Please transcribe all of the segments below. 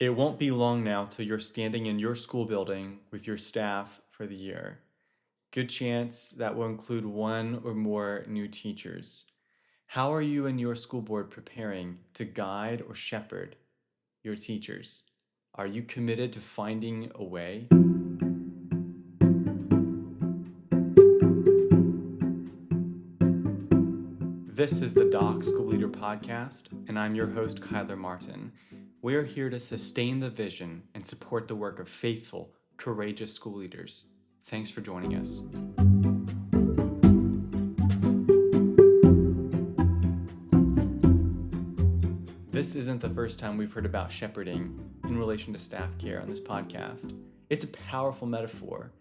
It won't be long now till you're standing in your school building with your staff for the year. Good chance that will include one or more new teachers. How are you and your school board preparing to guide or shepherd your teachers? Are you committed to finding a way? This is the Doc School Leader Podcast, and I'm your host, Kyler Martin. We're here to sustain the vision and support the work of faithful, courageous school leaders. Thanks for joining us. This isn't the first time we've heard about shepherding in relation to staff care on this podcast. It's a powerful metaphor.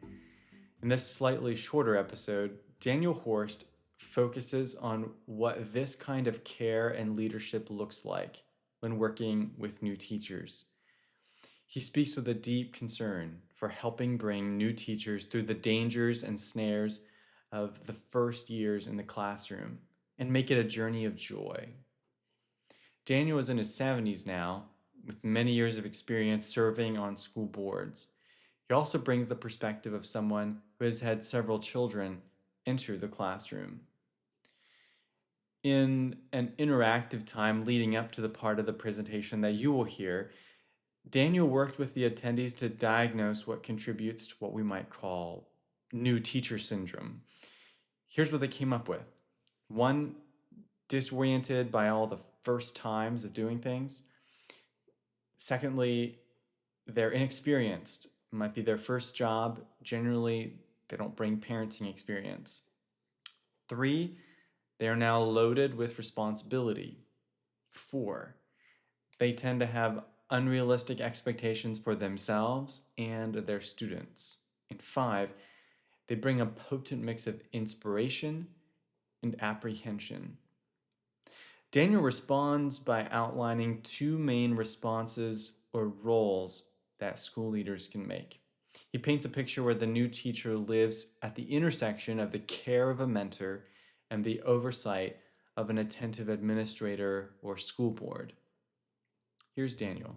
In this slightly shorter episode, Daniel Horst focuses on what this kind of care and leadership looks like when working with new teachers. He speaks with a deep concern for helping bring new teachers through the dangers and snares of the first years in the classroom and make it a journey of joy. Daniel is in his 70s now, with many years of experience serving on school boards. He also brings the perspective of someone who has had several children enter the classroom. In an interactive time leading up to the part of the presentation that you will hear, Daniel worked with the attendees to diagnose what contributes to what we might call new teacher syndrome. Here's what they came up with. One, disoriented by all the first times of doing things. Secondly, they're inexperienced. It might be their first job. Generally, they don't bring parenting experience. 3, they are now loaded with responsibility. 4, they tend to have unrealistic expectations for themselves and their students. And 5, they bring a potent mix of inspiration and apprehension. Daniel responds by outlining 2 main responses or roles that school leaders can make. He paints a picture where the new teacher lives at the intersection of the care of a mentor and the oversight of an attentive administrator or school board. Here's Daniel.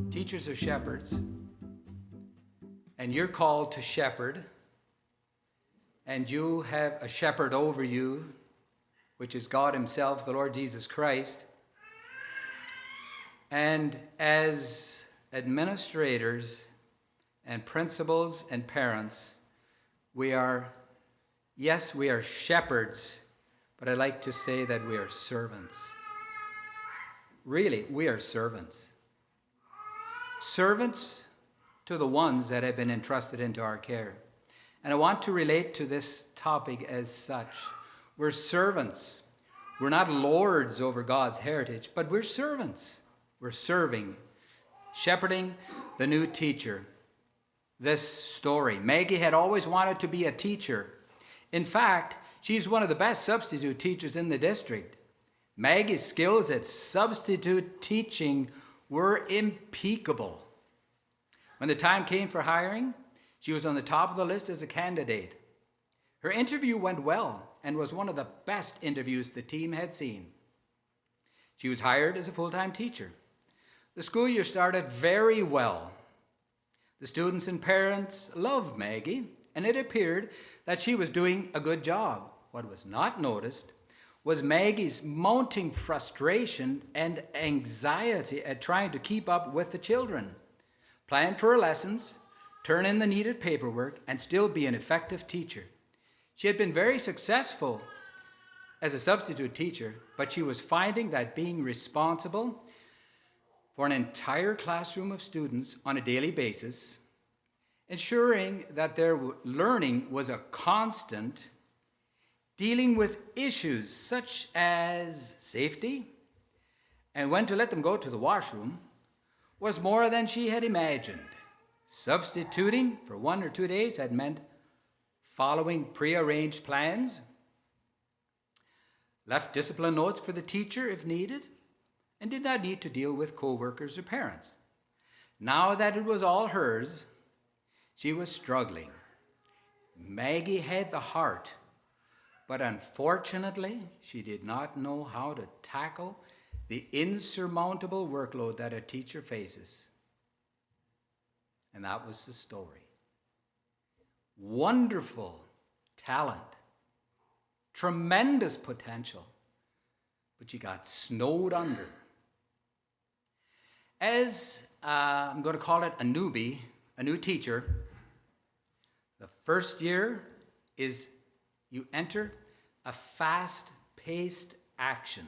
Teachers are shepherds, and you're called to shepherd, and you have a shepherd over you, which is God Himself, the Lord Jesus Christ. And as administrators and principals and parents, we are shepherds, but I like to say that we are servants. Really, we are servants. Servants to the ones that have been entrusted into our care. And I want to relate to this topic as such. We're servants. We're not lords over God's heritage, but we're servants. We're serving, shepherding the new teacher. This story. Maggie had always wanted to be a teacher. In fact, she's one of the best substitute teachers in the district. Maggie's skills at substitute teaching were impeccable. When the time came for hiring, she was on the top of the list as a candidate. Her interview went well and was one of the best interviews the team had seen. She was hired as a full-time teacher. The school year started very well. The students and parents loved Maggie, and it appeared that she was doing a good job. What was not noticed was Maggie's mounting frustration and anxiety at trying to keep up with the children, plan for her lessons, turn in the needed paperwork, and still be an effective teacher. She had been very successful as a substitute teacher, but she was finding that being responsible for an entire classroom of students on a daily basis, ensuring that their learning was a constant, dealing with issues such as safety and when to let them go to the washroom was more than she had imagined. Substituting for 1 or 2 days had meant following prearranged plans, left discipline notes for the teacher if needed, and did not need to deal with co-workers or parents. Now that it was all hers, she was struggling. Maggie had the heart, but unfortunately, she did not know how to tackle the insurmountable workload that a teacher faces. And that was the story. Wonderful talent, tremendous potential, but she got snowed under. As I'm going to call it a newbie, a new teacher, the first year is you enter a fast-paced action,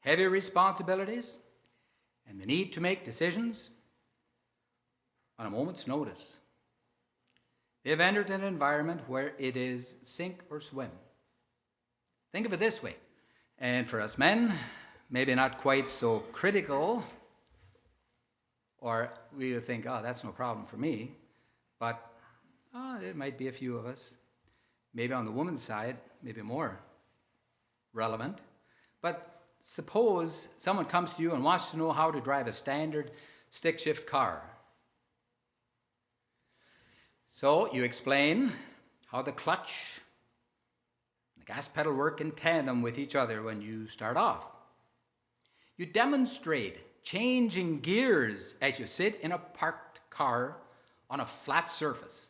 heavy responsibilities, and the need to make decisions on a moment's notice. They've entered an environment where it is sink or swim. Think of it this way, and for us men, maybe not quite so critical, or we would think, oh, that's no problem for me, but there might be a few of us. Maybe on the woman's side, maybe more relevant. But suppose someone comes to you and wants to know how to drive a standard stick shift car. So you explain how the clutch and the gas pedal work in tandem with each other when you start off. You demonstrate changing gears as you sit in a parked car on a flat surface.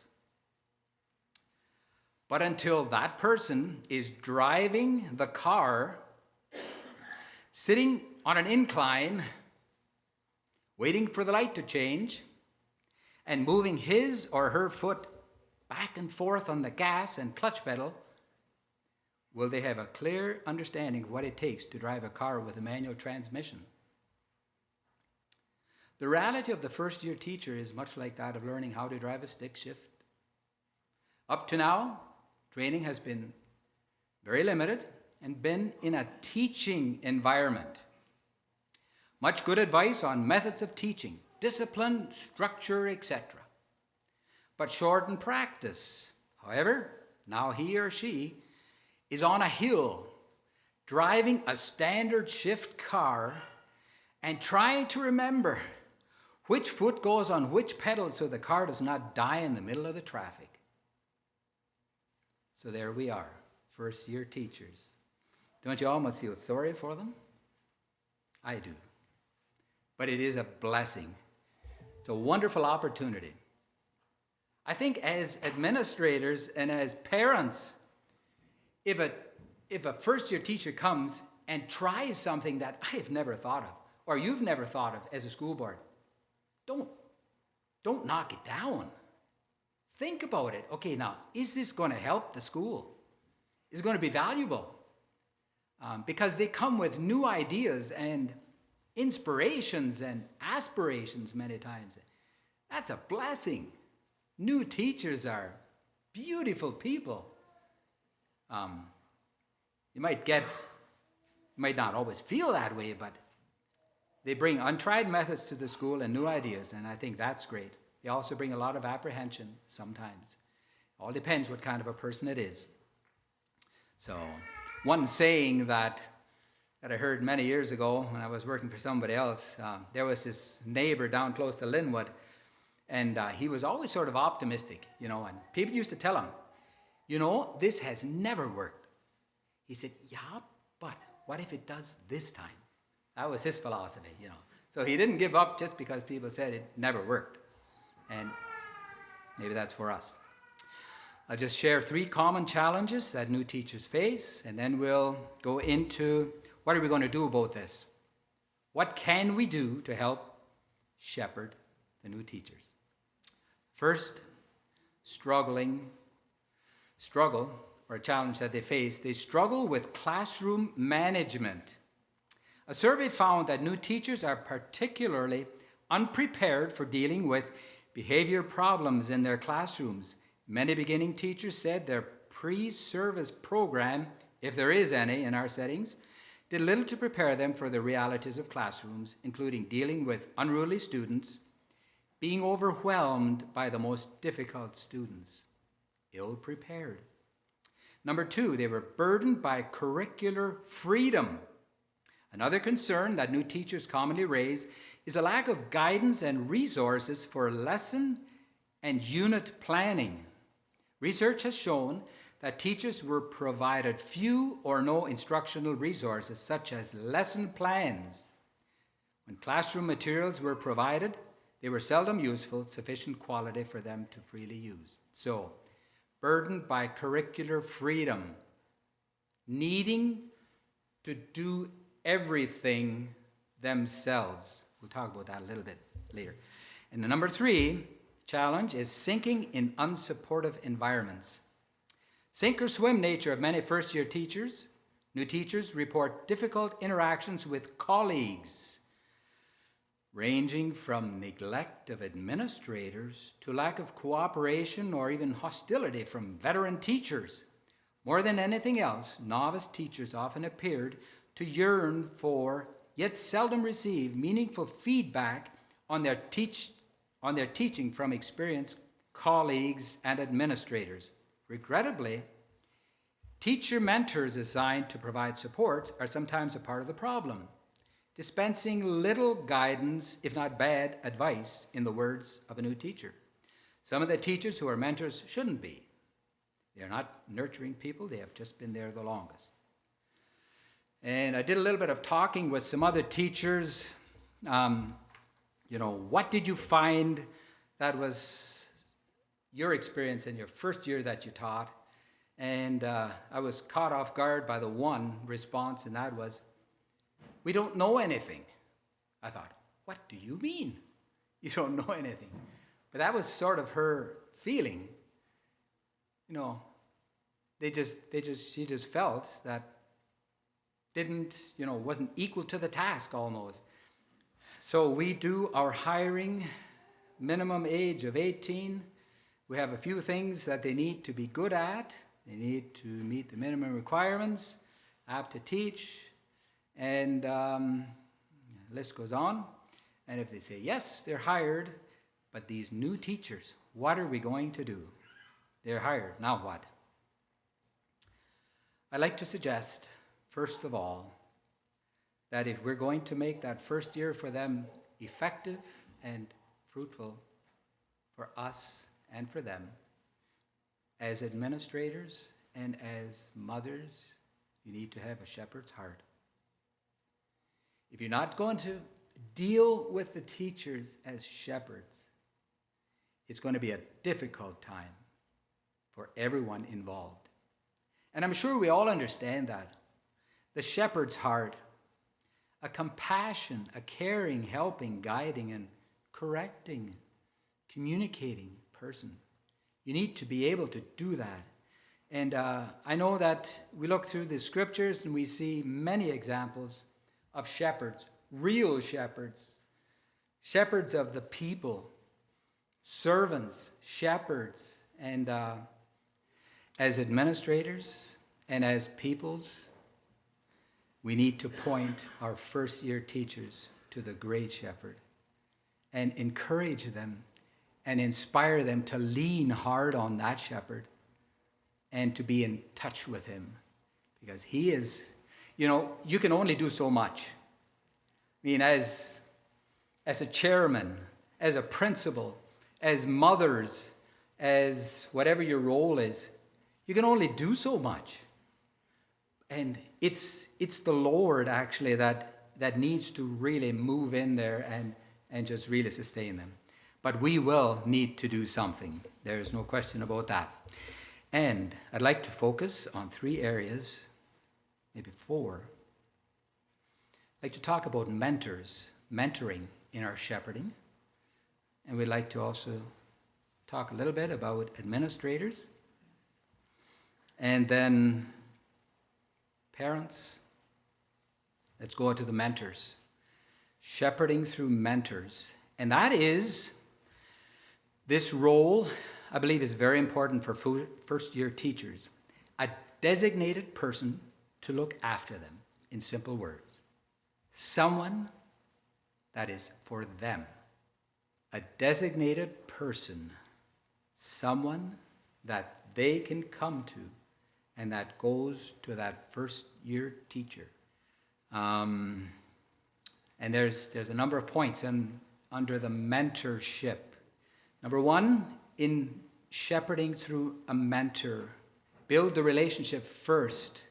But until that person is driving the car, sitting on an incline, waiting for the light to change, and moving his or her foot back and forth on the gas and clutch pedal, will they have a clear understanding of what it takes to drive a car with a manual transmission? The reality of the first-year teacher is much like that of learning how to drive a stick shift. Up to now, training has been very limited and been in a teaching environment. Much good advice on methods of teaching, discipline, structure, etc. But short in practice. However, now he or she is on a hill, driving a standard shift car and trying to remember which foot goes on which pedal so the car does not die in the middle of the traffic. So there we are, first-year teachers. Don't you almost feel sorry for them? I do. But it is a blessing. It's a wonderful opportunity. I think as administrators and as parents, if a first-year teacher comes and tries something that I've never thought of, or you've never thought of as a school board, don't knock it down. Think about it. Okay, now, is this going to help the school? Is it going to be valuable? Because they come with new ideas and inspirations and aspirations many times. That's a blessing. New teachers are beautiful people. You might not always feel that way, but they bring untried methods to the school and new ideas, and I think that's great. They also bring a lot of apprehension sometimes. All depends what kind of a person it is. So, one saying that I heard many years ago when I was working for somebody else, there was this neighbor down close to Linwood, and he was always sort of optimistic, and people used to tell him, this has never worked. He said, yeah, but what if it does this time? That was his philosophy, So he didn't give up just because people said it never worked. And maybe that's for us. I'll just share 3 common challenges that new teachers face, and then we'll go into what are we going to do about this? What can we do to help shepherd the new teachers? First, struggle, or a challenge that they face, they struggle with classroom management. A survey found that new teachers are particularly unprepared for dealing with behavior problems in their classrooms. Many beginning teachers said their pre-service program, if there is any in our settings, did little to prepare them for the realities of classrooms, including dealing with unruly students, being overwhelmed by the most difficult students, ill-prepared. Number 2, they were burdened by curricular freedom. Another concern that new teachers commonly raise is a lack of guidance and resources for lesson and unit planning. Research has shown that teachers were provided few or no instructional resources, such as lesson plans. When classroom materials were provided, they were seldom useful, sufficient quality for them to freely use. So, burdened by curricular freedom, needing to do everything themselves. We'll talk about that a little bit later. And the number 3 challenge is sinking in unsupportive environments. Sink or swim nature of many first-year teachers. New teachers report difficult interactions with colleagues, ranging from neglect of administrators to lack of cooperation or even hostility from veteran teachers. More than anything else, novice teachers often appeared to yearn for, yet seldom receive, meaningful feedback on their teaching from experienced colleagues and administrators. Regrettably, teacher mentors assigned to provide support are sometimes a part of the problem, dispensing little guidance, if not bad advice, in the words of a new teacher. Some of the teachers who are mentors shouldn't be. They're not nurturing people, they have just been there the longest. And I did a little bit of talking with some other teachers. What did you find that was your experience in your first year that you taught? And I was caught off guard by the one response, and that was, "We don't know anything." I thought, what do you mean you don't know anything? But that was sort of her feeling. She just felt that wasn't equal to the task almost. So we do our hiring, minimum age of 18. We have a few things that they need to be good at. They need to meet the minimum requirements, apt to teach, and the list goes on. And if they say yes, they're hired. But these new teachers, what are we going to do? They're hired. Now what? I'd like to suggest, first of all, that if we're going to make that first year for them effective and fruitful for us and for them, as administrators and as mothers, you need to have a shepherd's heart. If you're not going to deal with the teachers as shepherds, it's going to be a difficult time for everyone involved. And I'm sure we all understand that. The shepherd's heart, a compassion, a caring, helping, guiding, and correcting, communicating person. You need to be able to do that. And I know that we look through the scriptures and we see many examples of shepherds, real shepherds, shepherds of the people, servants, shepherds, and as administrators and as peoples, we need to point our first year teachers to the great shepherd and encourage them and inspire them to lean hard on that shepherd and to be in touch with him. Because he is, you can only do so much. I mean, as a chairman, as a principal, as mothers, as whatever your role is, you can only do so much. And it's the Lord, actually, that needs to really move in there and just really sustain them. But we will need to do something. There is no question about that. And I'd like to focus on 3 areas, maybe 4. I'd like to talk about mentoring in our shepherding. And we'd like to also talk a little bit about administrators. And then parents. Let's go to the mentors. Shepherding through mentors. And that is, this role, I believe, is very important for first-year teachers. A designated person to look after them, in simple words. Someone that is for them. A designated person. Someone that they can come to and that goes to that first-year teacher. And there's a number of points under the mentorship. Number 1, in shepherding through a mentor. Build the relationship first.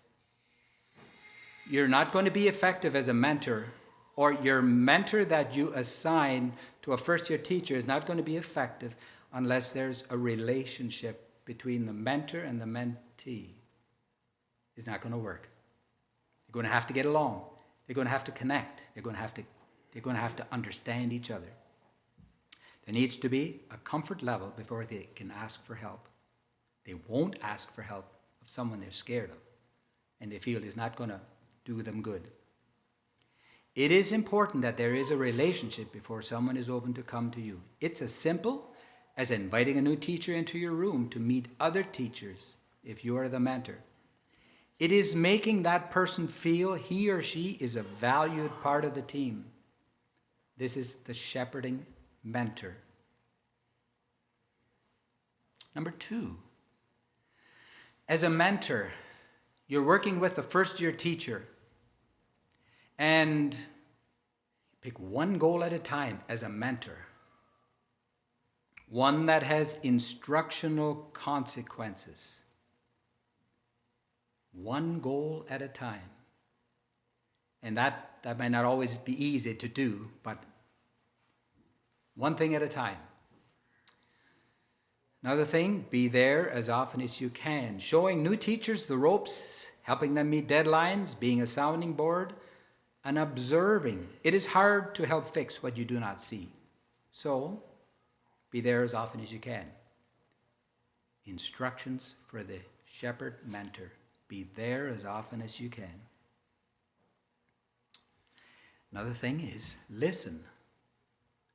You're not going to be effective as a mentor, or your mentor that you assign to a first-year teacher is not going to be effective unless there's a relationship between the mentor and the mentee. It's not going to work. You're going to have to get along. They're going to have to connect. They're going to have to understand each other. There needs to be a comfort level before they can ask for help. They won't ask for help of someone they're scared of and they feel is not going to do them good. It is important that there is a relationship before someone is open to come to you. It's as simple as inviting a new teacher into your room to meet other teachers if you are the mentor. It is making that person feel he or she is a valued part of the team. This is the shepherding mentor. Number 2, as a mentor, you're working with a first-year teacher, and pick one goal at a time as a mentor. One that has instructional consequences. One goal at a time. And that might not always be easy to do, but one thing at a time. Another thing, be there as often as you can. Showing new teachers the ropes, helping them meet deadlines, being a sounding board, and observing. It is hard to help fix what you do not see. So, be there as often as you can. Instructions for the shepherd mentor. Be there as often as you can. Another thing is listen.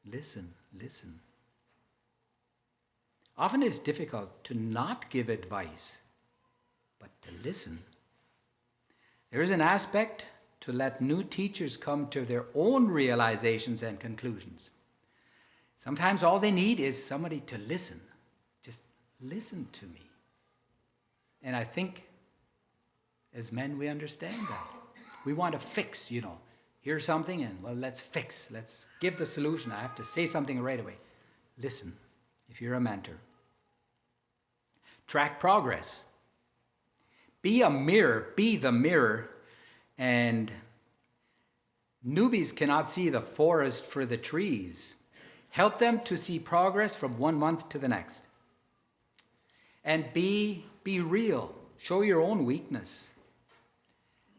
Listen, listen. Often it's difficult to not give advice, but to listen. There is an aspect to let new teachers come to their own realizations and conclusions. Sometimes all they need is somebody to listen. Just listen to me. And I think as men we understand that. We want to fix, here's something and well, let's fix. Let's give the solution. I have to say something right away. Listen, if you're a mentor. Track progress. Be a mirror, be the mirror. And newbies cannot see the forest for the trees. Help them to see progress from 1 month to the next. And be real. Show your own weakness.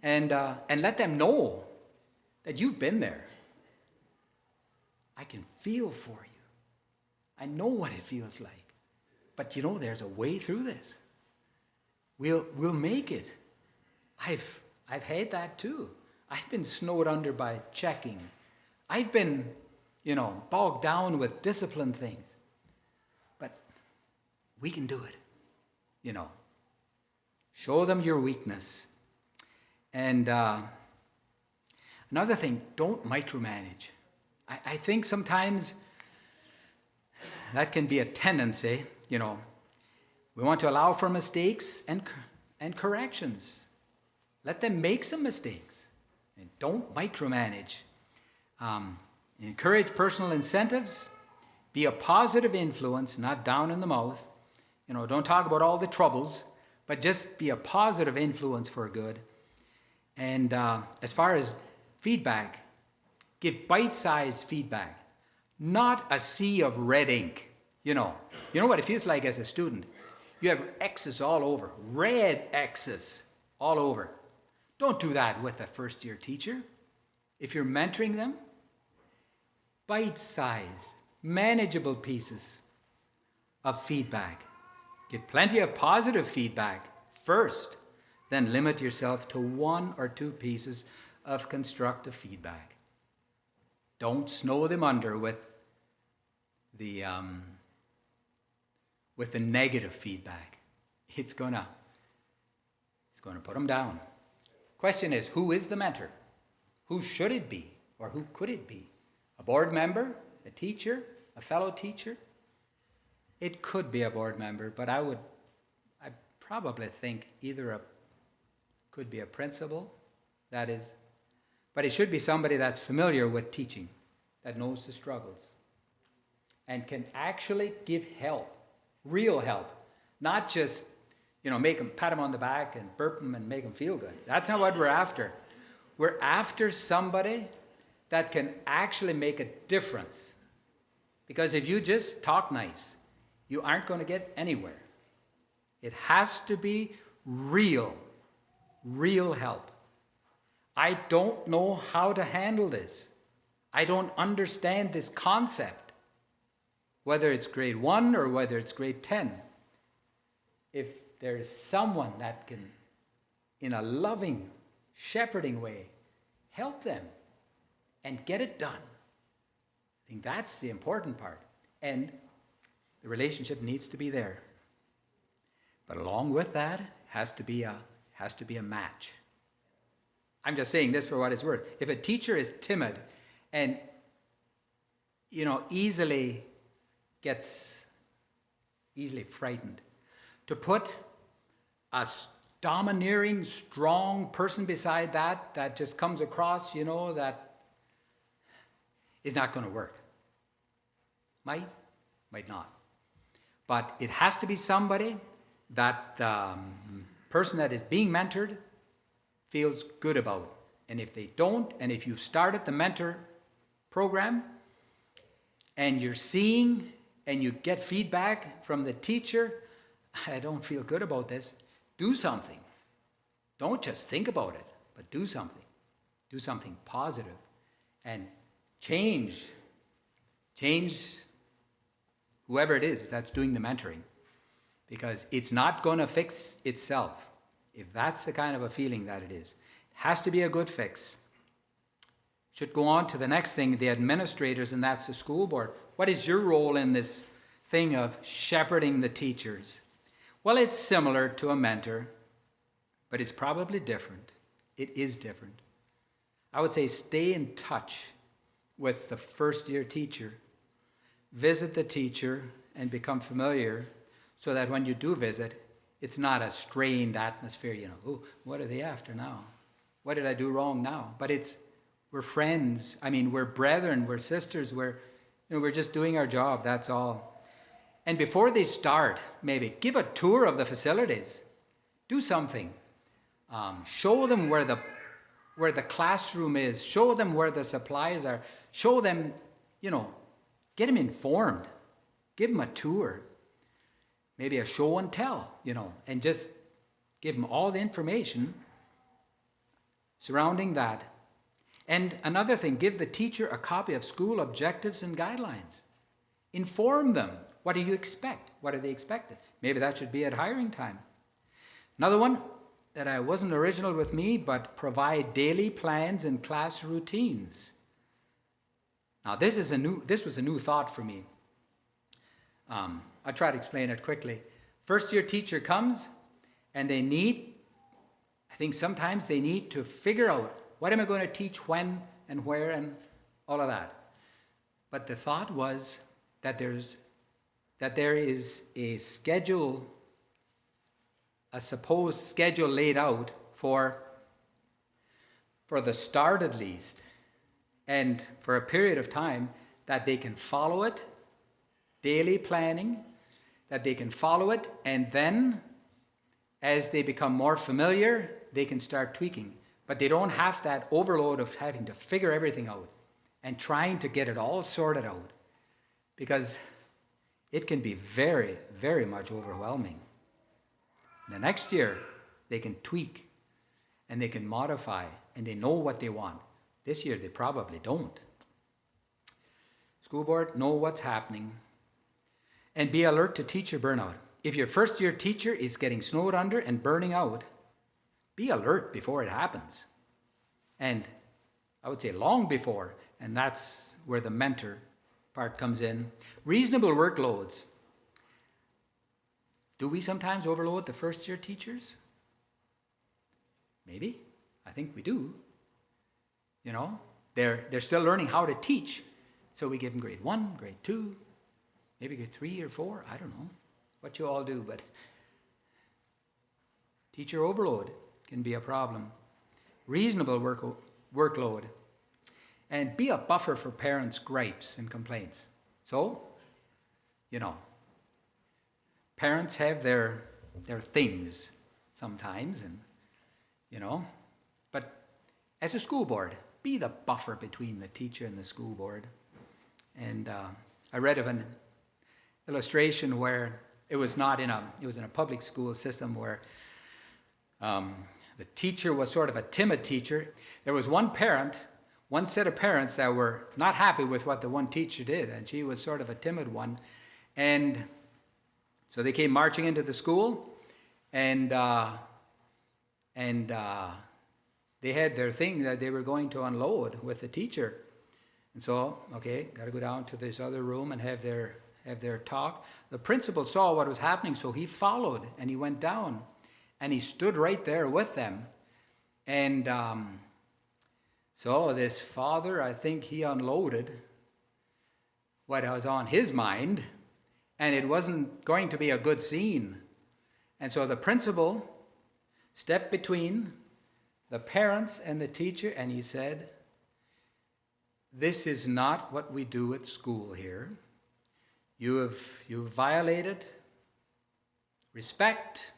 And let them know that you've been there. I can feel for you. I know what it feels like. But there's a way through this. We'll make it. I've had that too. I've been snowed under by checking. I've been, bogged down with discipline things. But we can do it. Show them your weakness. And another thing, don't micromanage. I think sometimes that can be a tendency, We want to allow for mistakes and corrections. Let them make some mistakes. And don't micromanage. Encourage personal incentives. Be a positive influence, not down in the mouth. Don't talk about all the troubles, but just be a positive influence for good. And as far as feedback, give bite-sized feedback, not a sea of red ink. You know what it feels like as a student? You have X's all over, red X's all over. Don't do that with a first-year teacher. If you're mentoring them, bite-sized, manageable pieces of feedback. Give plenty of positive feedback first, then limit yourself to 1 or 2 pieces of constructive feedback. Don't snow them under with the negative feedback. It's gonna put them down. Question is, who is the mentor? Who should it be, or who could it be? A board member, a teacher, a fellow teacher? It could be a board member, but I probably think could be a principal, that is, but it should be somebody that's familiar with teaching, that knows the struggles, and can actually give help. Real help. Not just, make them, pat them on the back and burp them and make them feel good. That's not what we're after. We're after somebody that can actually make a difference. Because if you just talk nice, you aren't going to get anywhere. It has to be real help. I don't know how to handle this. I don't understand this concept, whether it's grade 1 or whether it's grade 10. If there is someone that can, in a loving, shepherding way, help them and get it done, I think that's the important part. And the relationship needs to be there. But along with that, has to be a match. I'm just saying this for what it's worth. If a teacher is timid and easily gets frightened, to put a domineering, strong person beside that just comes across, that is not going to work. Might not. But it has to be somebody that the person that is being mentored feels good about. And if they don't, and if you've started the mentor program and you're seeing and you get feedback from the teacher, I don't feel good about this, do something. Don't just think about it, but do something. Do something positive and change whoever it is that's doing the mentoring, because it's not going to fix itself. If that's the kind of a feeling that it is, it has to be a good fix. Should go on to the next thing, the administrators, and that's the school board. What is your role in this thing of shepherding the teachers? Well, it's similar to a mentor, but it's probably different. It is different. I would say stay in touch with the first year teacher. Visit the teacher and become familiar so that when you do visit, it's not a strained atmosphere, oh, what are they after now? What did I do wrong now? But we're friends. We're brethren, we're sisters, we're just doing our job, that's all. And before they start, maybe give a tour of the facilities. Do something. Show them where the classroom is. Show them where the supplies are. Show them, get them informed. Give them a tour. Maybe a show and tell, and just give them all the information surrounding that. And another thing, give the teacher a copy of school objectives and guidelines. Inform them. What do you expect? What are they expected? Maybe that should be at hiring time. Another one that wasn't original with me, but provide daily plans and class routines. Now this was a new thought for me. I'll try to explain it quickly. First year teacher comes and I think sometimes they need to figure out, what am I going to teach when and where and all of that. But the thought was that there is a schedule, a supposed schedule laid out for the start at least, and for a period of time that they can follow it, daily planning, that they can follow it, and then as they become more familiar, they can start tweaking. But they don't have that overload of having to figure everything out and trying to get it all sorted out, because it can be very, very much overwhelming. The next year, they can tweak and they can modify and they know what they want. This year, they probably don't. School board, know what's happening and be alert to teacher burnout. If your first year teacher is getting snowed under and burning out, be alert before it happens. And I would say long before, and that's where the mentor part comes in. Reasonable workloads. Do we sometimes overload the first year teachers? Maybe. I think we do. They're still learning how to teach. So we give them grade 1, grade 2, maybe grade 3 or 4. I don't know what you all do, but teacher overload can be a problem. Reasonable workload. And be a buffer for parents' gripes and complaints. So, Parents have their things sometimes, and but as a school board, be the buffer between the teacher and the school board. And I read of an illustration where it was in a public school system where the teacher was sort of a timid teacher. There was one set of parents that were not happy with what the one teacher did, and she was sort of a timid one. And so they came marching into the school, and they had their thing that they were going to unload with the teacher. And so, okay, got to go down to this other room and have their talk. The principal saw what was happening, so he followed, and he went down, and he stood right there with them. And so this father, I think he unloaded what was on his mind, and it wasn't going to be a good scene. And so the principal stepped between the parents and the teacher, and he said, "This is not what we do at school here. You've violated respect.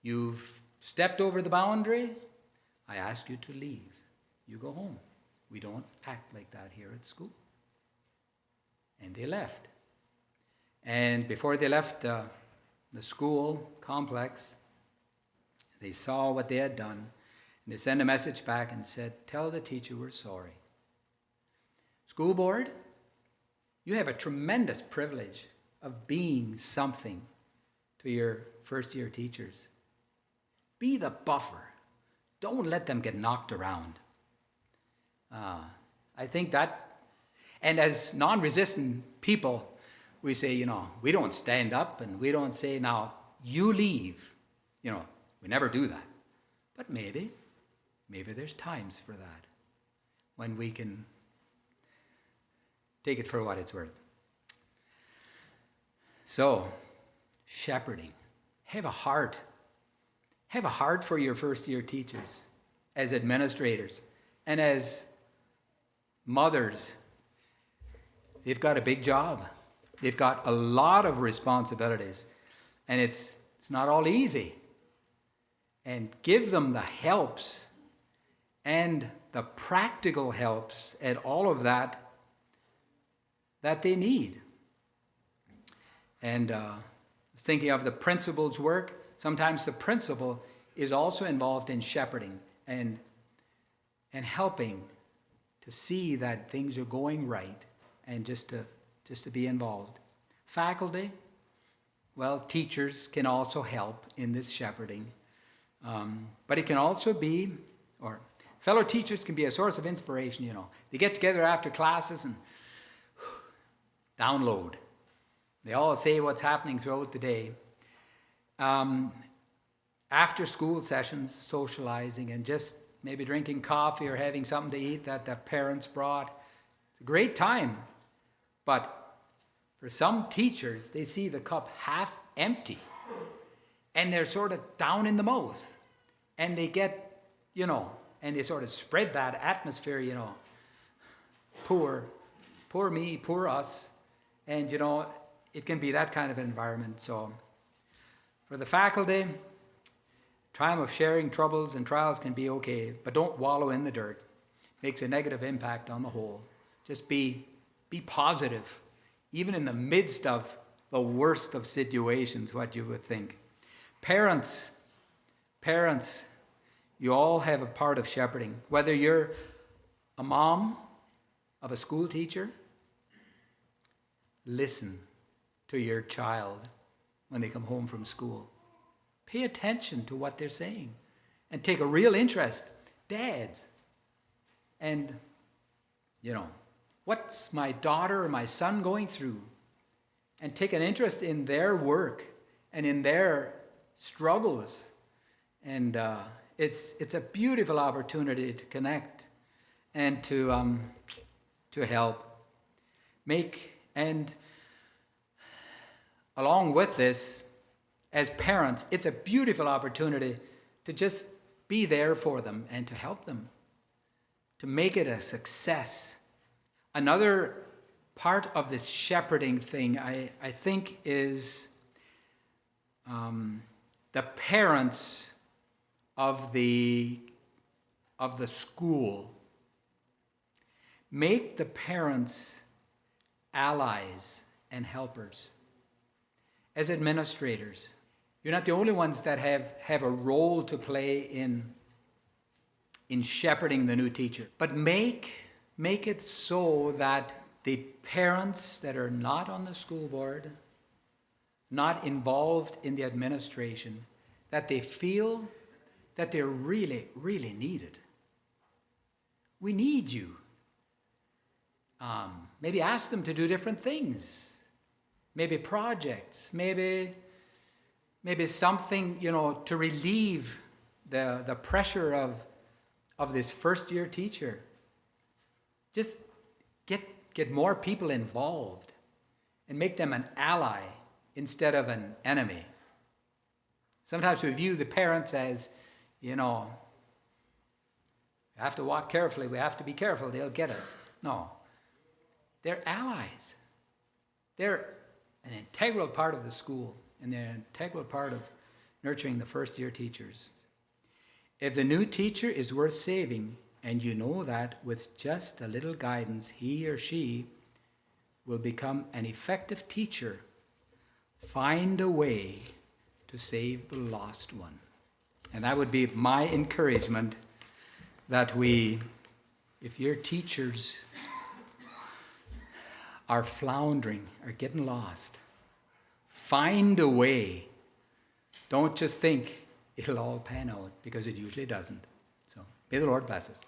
You've stepped over the boundary. I ask you to leave. You go home. We don't act like that here at school." And they left. And before they left the school complex, they saw what they had done. And they sent a message back and said, "Tell the teacher we're sorry." School board, you have a tremendous privilege of being something to your first-year teachers. Be the buffer. Don't let them get knocked around. I think that, and as non-resistant people, we say, we don't stand up and we don't say, "Now, you leave." We never do that. But maybe there's times for that when we can take it for what it's worth. So, shepherding. Have a heart. Have a heart for your first-year teachers as administrators and as mothers. They've got a big job. They've got a lot of responsibilities, and it's not all easy. And give them the helps and the practical helps and all of that they need. And thinking of the principal's work, sometimes the principal is also involved in shepherding and helping to see that things are going right, and just to be involved. Faculty, well, teachers can also help in this shepherding. But it can also be, or fellow teachers can be a source of inspiration, They get together after classes and download. They all say what's happening throughout the day. After school sessions, socializing and just maybe drinking coffee or having something to eat that the parents brought. It's a great time. But for some teachers, they see the cup half empty. And they're sort of down in the mouth. And they get, and they sort of spread that atmosphere, poor me, poor us. And, it can be that kind of environment. So for the faculty, time of sharing troubles and trials can be okay, but don't wallow in the dirt. Makes a negative impact on the whole. Just be positive, even in the midst of the worst of situations, what you would think. Parents, you all have a part of shepherding. Whether you're a mom of a school teacher, listen to your child when they come home from school. Pay attention to what they're saying and take a real interest. Dads, and what's my daughter or my son going through? And take an interest in their work and in their struggles. And it's a beautiful opportunity to connect and to help. And along with this, as parents, it's a beautiful opportunity to just be there for them and to help them, to make it a success. Another part of this shepherding thing, I think, is the parents of the school. Make the parents allies and helpers. As administrators, you're not the only ones that have a role to play in shepherding the new teacher. But make it so that the parents that are not on the school board, not involved in the administration, that they feel that they're really, really needed. We need you. Maybe ask them to do different things. Maybe projects. Maybe something, to relieve the pressure of this first-year teacher. Just get more people involved and make them an ally instead of an enemy. Sometimes we view the parents as, we have to walk carefully, we have to be careful, they'll get us. No. They're allies. They're an integral part of the school, and they're an integral part of nurturing the first-year teachers. If the new teacher is worth saving, and you know that with just a little guidance, he or she will become an effective teacher, find a way to save the lost one. And that would be my encouragement, that if your teachers are floundering, are getting lost, find a way. Don't just think it'll all pan out, because it usually doesn't. So may the Lord bless us.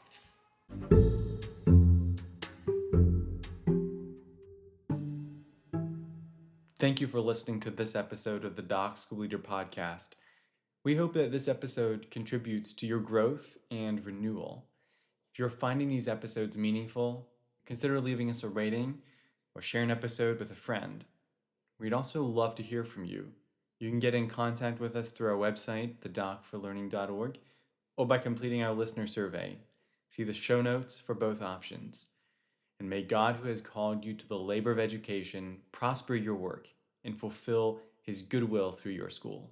Thank you for listening to this episode of the Doc School Leader Podcast. We hope that this episode contributes to your growth and renewal. If you're finding these episodes meaningful, consider leaving us a rating or share an episode with a friend. We'd also love to hear from you. You can get in contact with us through our website, thedocforlearning.org, or by completing our listener survey. See the show notes for both options. And may God, who has called you to the labor of education, prosper your work and fulfill his goodwill through your school.